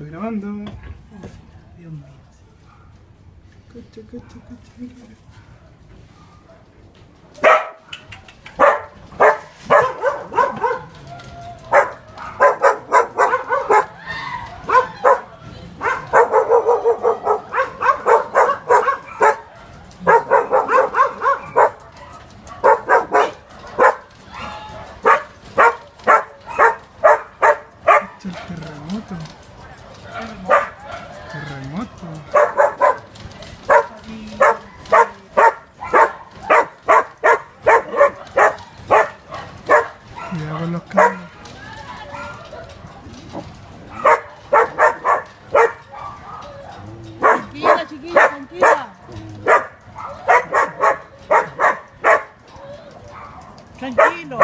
Estoy grabando. Dios mío. Cacha, cacha, cacha. El terremoto. Terremoto. Cuidado con los cables. Tranquila, chiquilla, tranquila. Tranquilo.